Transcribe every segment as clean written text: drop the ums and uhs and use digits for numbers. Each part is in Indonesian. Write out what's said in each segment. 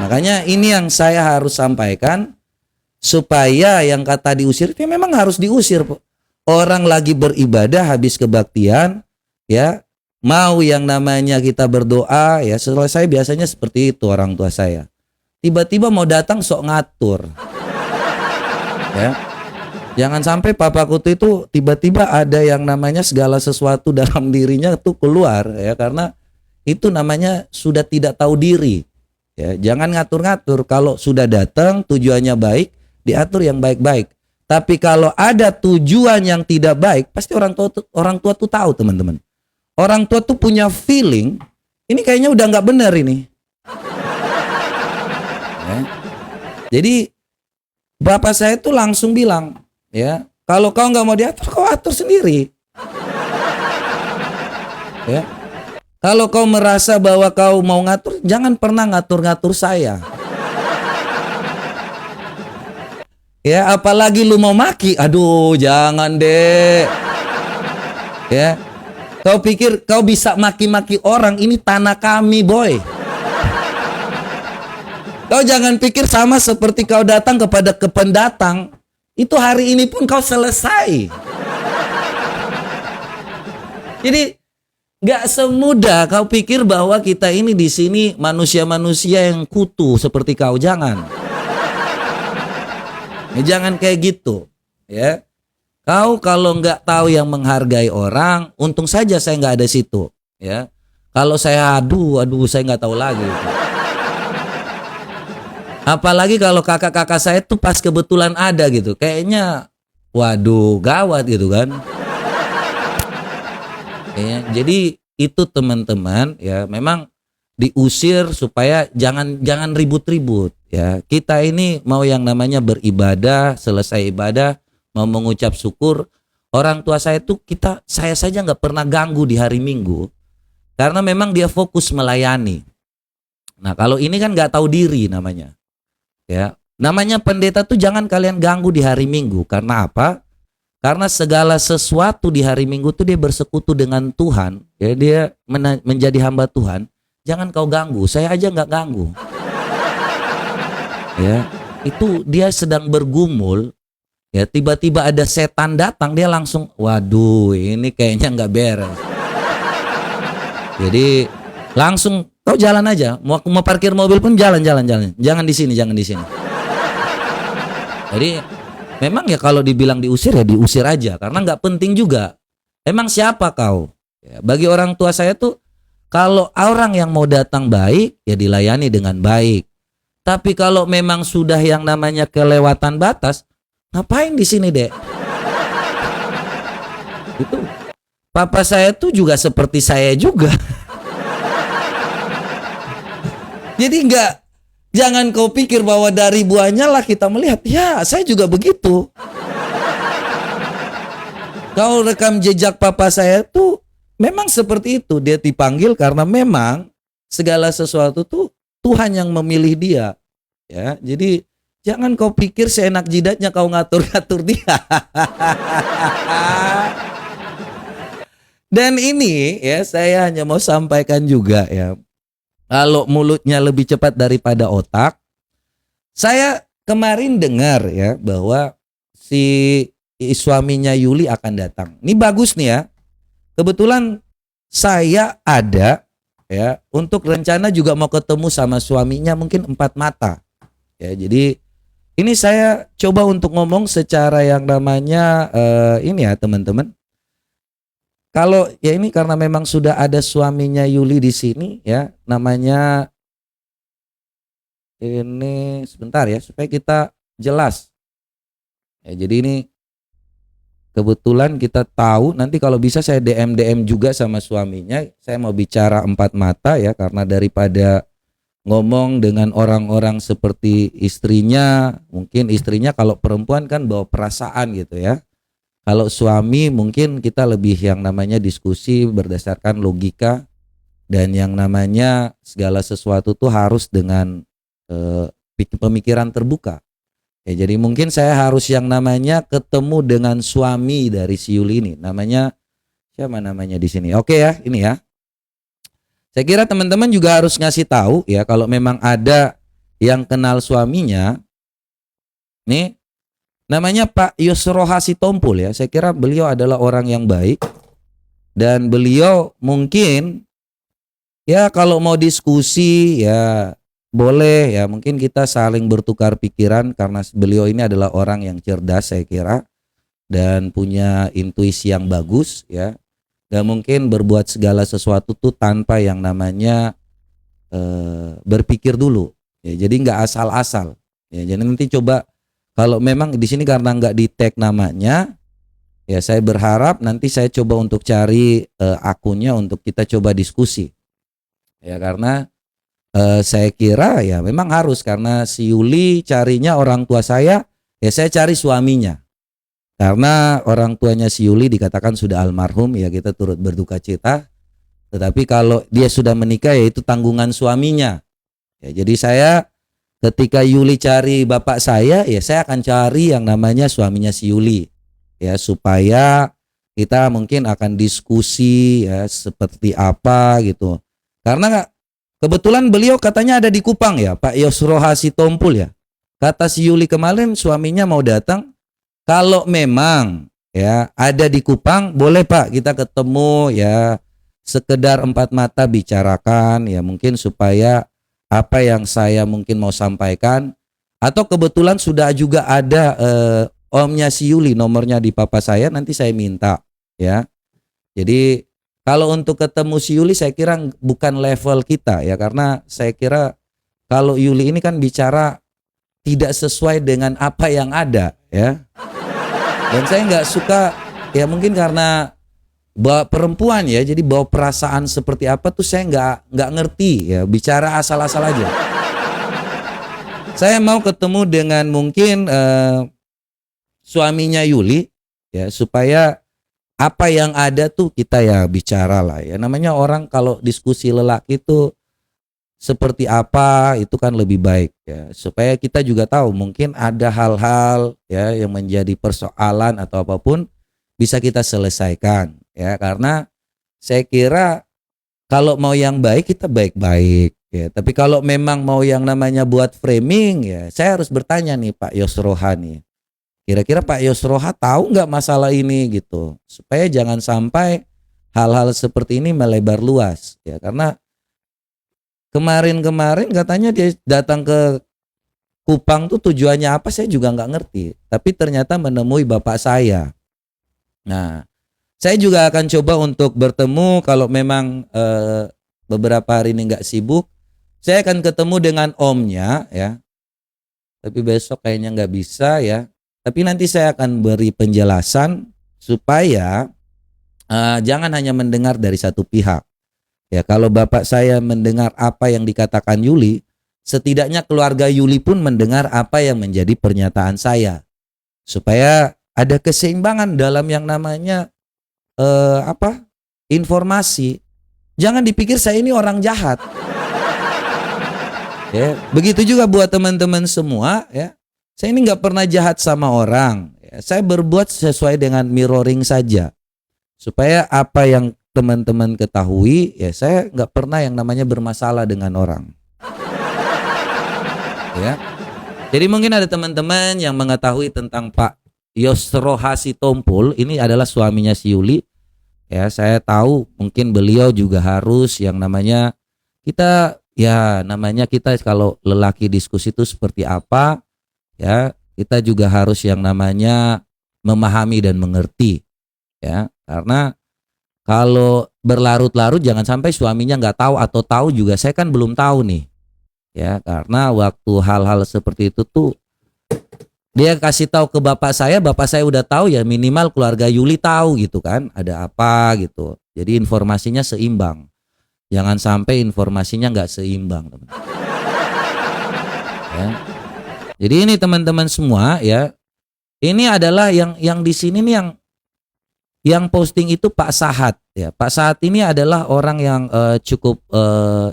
Makanya ini yang saya harus sampaikan, supaya yang kata diusir itu memang harus diusir. Orang lagi beribadah habis kebaktian, ya mau yang namanya kita berdoa, ya selesai biasanya seperti itu orang tua saya. Tiba-tiba mau datang sok ngatur. Ya. Jangan sampai papaku itu tiba-tiba ada yang namanya segala sesuatu dalam dirinya tuh keluar, ya, karena itu namanya sudah tidak tahu diri. Ya, jangan ngatur-ngatur. Kalau sudah datang tujuannya baik, diatur yang baik-baik. Tapi kalau ada tujuan yang tidak baik, pasti orang tua tuh tahu, teman-teman. Orang tua tuh punya feeling, ini kayaknya udah nggak benar ini. Ya. Jadi bapak saya tuh langsung bilang, ya, kalau kau nggak mau diatur, kau atur sendiri. Ya. Kalau kau merasa bahwa kau mau ngatur, jangan pernah ngatur-ngatur saya. Ya, apalagi lu mau maki, aduh jangan deh. Ya, kau pikir kau bisa maki-maki orang, ini tanah kami, boy. Kau jangan pikir sama seperti kau datang kepada kependatang, itu hari ini pun kau selesai. Jadi gak semudah kau pikir bahwa kita ini di sini manusia-manusia yang kutu seperti kau, jangan. Ya, jangan kayak gitu, ya. Kau kalau nggak tahu yang menghargai orang, untung saja saya nggak ada situ, ya. Kalau saya aduh saya nggak tahu lagi. Apalagi kalau kakak-kakak saya tuh pas kebetulan ada gitu, kayaknya, waduh gawat gitu kan. Ya, jadi itu teman-teman, ya memang diusir supaya jangan ribut-ribut. Ya, kita ini mau yang namanya beribadah, selesai ibadah, mau mengucap syukur. Orang tua saya tuh saya saja nggak pernah ganggu di hari Minggu, karena memang dia fokus melayani. Nah, kalau ini kan nggak tahu diri namanya. Ya, namanya pendeta tuh jangan kalian ganggu di hari Minggu. Karena apa? Karena segala sesuatu di hari Minggu tuh dia bersekutu dengan Tuhan. Ya, dia menjadi hamba Tuhan. Jangan kau ganggu. Saya aja nggak ganggu. Ya, itu dia sedang bergumul, ya tiba-tiba ada setan datang, dia langsung, waduh ini kayaknya nggak beres. Jadi langsung kau jalan aja, mau parkir mobil pun jalan, jangan di sini. Jadi memang ya kalau dibilang diusir ya diusir aja, karena nggak penting juga. Emang siapa kau? Ya, bagi orang tua saya tuh, kalau orang yang mau datang baik ya dilayani dengan baik. Tapi kalau memang sudah yang namanya kelewatan batas, ngapain di sini, Dek? Itu papa saya tuh juga seperti saya juga. Jadi jangan kau pikir bahwa dari buahnya lah kita melihat. Ya, saya juga begitu. Kau rekam jejak papa saya tuh memang seperti itu. Dia dipanggil karena memang segala sesuatu tuh Tuhan yang memilih dia, ya. Jadi jangan kau pikir seenak jidatnya kau ngatur-ngatur dia. Dan ini ya saya hanya mau sampaikan juga ya. Kalau mulutnya lebih cepat daripada otak. Saya kemarin dengar ya bahwa si suaminya Yuli akan datang. Ini bagus nih ya. Kebetulan saya ada ya, untuk rencana juga mau ketemu sama suaminya mungkin 4 mata. Ya, jadi ini saya coba untuk ngomong secara yang namanya ini ya teman-teman. Kalau ya ini karena memang sudah ada suaminya Yuli di sini ya, namanya ini sebentar ya supaya kita jelas. Ya, jadi ini kebetulan kita tahu, nanti kalau bisa saya DM juga sama suaminya. Saya mau bicara 4 mata ya, karena daripada ngomong dengan orang-orang seperti istrinya. Mungkin istrinya kalau perempuan kan bawa perasaan gitu ya. Kalau suami mungkin kita lebih yang namanya diskusi berdasarkan logika. Dan yang namanya segala sesuatu tuh harus dengan pemikiran terbuka. Ya, jadi mungkin saya harus yang namanya ketemu dengan suami dari si Yuli ini. Namanya siapa namanya di sini? Oke ya, ini ya. Saya kira teman-teman juga harus ngasih tahu ya kalau memang ada yang kenal suaminya, nih namanya Pak Yusroha Sitompul ya. Saya kira beliau adalah orang yang baik dan beliau mungkin ya kalau mau diskusi ya boleh ya, mungkin kita saling bertukar pikiran karena beliau ini adalah orang yang cerdas saya kira dan punya intuisi yang bagus ya. Gak mungkin berbuat segala sesuatu tuh tanpa yang namanya berpikir dulu. Ya, jadi nggak asal-asal. Ya, jadi nanti coba kalau memang di sini karena nggak di tag namanya, ya saya berharap nanti saya coba untuk cari akunnya untuk kita coba diskusi. Ya karena saya kira ya memang harus karena si Yuli carinya orang tua saya, ya saya cari suaminya. Karena orang tuanya si Yuli dikatakan sudah almarhum, ya kita turut berduka cita. Tetapi kalau dia sudah menikah ya itu tanggungan suaminya. Ya, jadi saya ketika Yuli cari bapak saya, ya saya akan cari yang namanya suaminya si Yuli. Ya supaya kita mungkin akan diskusi ya seperti apa gitu. Karena kebetulan beliau katanya ada di Kupang ya, Pak Yusroha Sitompul ya. Kata si Yuli kemarin suaminya mau datang. Kalau memang ya ada di Kupang, boleh Pak kita ketemu ya sekedar empat mata bicarakan ya mungkin supaya apa yang saya mungkin mau sampaikan atau kebetulan sudah juga ada omnya si Yuli nomornya di papa saya nanti saya minta ya. Jadi kalau untuk ketemu si Yuli saya kira bukan level kita ya karena saya kira kalau Yuli ini kan bicara tidak sesuai dengan apa yang ada ya. Dan saya nggak suka ya mungkin karena bawa perempuan ya jadi bawa perasaan seperti apa tuh saya nggak ngerti ya bicara asal-asal aja. Saya mau ketemu dengan mungkin suaminya Yuli ya supaya apa yang ada tuh kita ya bicara lah ya namanya orang kalau diskusi lelaki itu seperti apa itu kan lebih baik ya supaya kita juga tahu mungkin ada hal-hal ya yang menjadi persoalan atau apapun bisa kita selesaikan ya karena saya kira kalau mau yang baik kita baik-baik ya tapi kalau memang mau yang namanya buat framing ya saya harus bertanya nih Pak Yusroha nih kira-kira Pak Yusroha tahu nggak masalah ini gitu supaya jangan sampai hal-hal seperti ini melebar luas ya karena kemarin katanya dia datang ke Kupang tuh tujuannya apa saya juga nggak ngerti. Tapi ternyata menemui bapak saya. Nah, saya juga akan coba untuk bertemu kalau memang beberapa hari ini nggak sibuk. Saya akan ketemu dengan omnya ya. Tapi besok kayaknya nggak bisa ya. Tapi nanti saya akan beri penjelasan supaya jangan hanya mendengar dari satu pihak. Ya, kalau bapak saya mendengar apa yang dikatakan Yuli, setidaknya keluarga Yuli pun mendengar apa yang menjadi pernyataan saya. Supaya ada keseimbangan dalam yang namanya informasi. Jangan dipikir saya ini orang jahat. Ya, begitu juga buat teman-teman semua ya. Saya ini nggak pernah jahat sama orang. Ya, saya berbuat sesuai dengan mirroring saja. Supaya apa yang teman-teman ketahui ya saya nggak pernah yang namanya bermasalah dengan orang ya jadi mungkin ada teman-teman yang mengetahui tentang Pak Yusroha Sitompul ini adalah suaminya si Yuli ya saya tahu mungkin beliau juga harus yang namanya kita ya namanya kita kalau lelaki diskusi itu seperti apa ya kita juga harus yang namanya memahami dan mengerti ya karena kalau berlarut-larut jangan sampai suaminya nggak tahu atau tahu juga saya kan belum tahu nih ya karena waktu hal-hal seperti itu tuh dia kasih tahu ke bapak saya udah tahu ya minimal keluarga Yuli tahu gitu kan ada apa gitu jadi informasinya seimbang jangan sampai informasinya nggak seimbang teman-teman. Ya. Jadi ini teman-teman semua ya ini adalah yang di sini nih yang posting itu Pak Sahat ya. Pak Sahat ini adalah orang yang cukup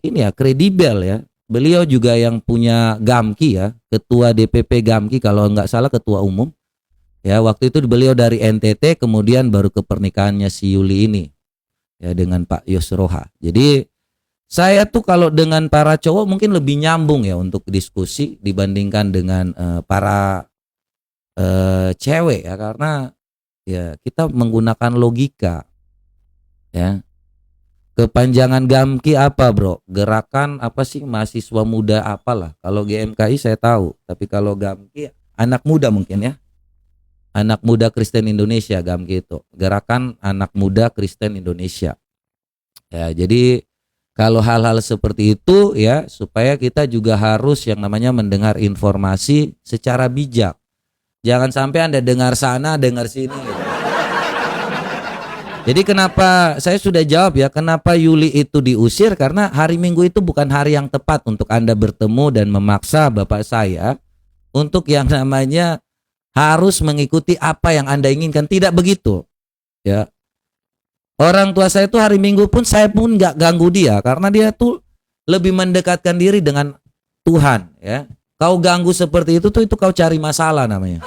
ini ya kredibel ya. Beliau juga yang punya Gamki ya, ketua DPP Gamki kalau nggak salah ketua umum. Ya, waktu itu beliau dari NTT kemudian baru ke pernikahannya si Yuli ini. Ya dengan Pak Yusroha. Jadi Saya tuh kalau dengan para cowok mungkin lebih nyambung ya untuk diskusi dibandingkan dengan para cewek ya, karena ya kita menggunakan logika ya. Kepanjangan GAMKI apa bro? Gerakan apa sih mahasiswa muda apalah. Kalau GMKI saya tahu, tapi kalau GAMKI anak muda mungkin ya. Anak Muda Kristen Indonesia, GAMKI itu. Gerakan Anak Muda Kristen Indonesia. Ya, jadi kalau hal-hal seperti itu ya, supaya kita juga harus yang namanya mendengar informasi secara bijak. Jangan sampai Anda dengar sana, dengar sini gitu. Jadi kenapa saya sudah jawab ya, kenapa Yuli itu diusir, karena hari Minggu itu bukan hari yang tepat untuk Anda bertemu dan memaksa bapak saya untuk yang namanya harus mengikuti apa yang Anda inginkan. Tidak begitu ya. Orang tua saya itu hari Minggu pun saya pun nggak ganggu dia, karena dia tuh lebih mendekatkan diri dengan Tuhan ya. Kau ganggu seperti itu tuh, itu kau cari masalah namanya.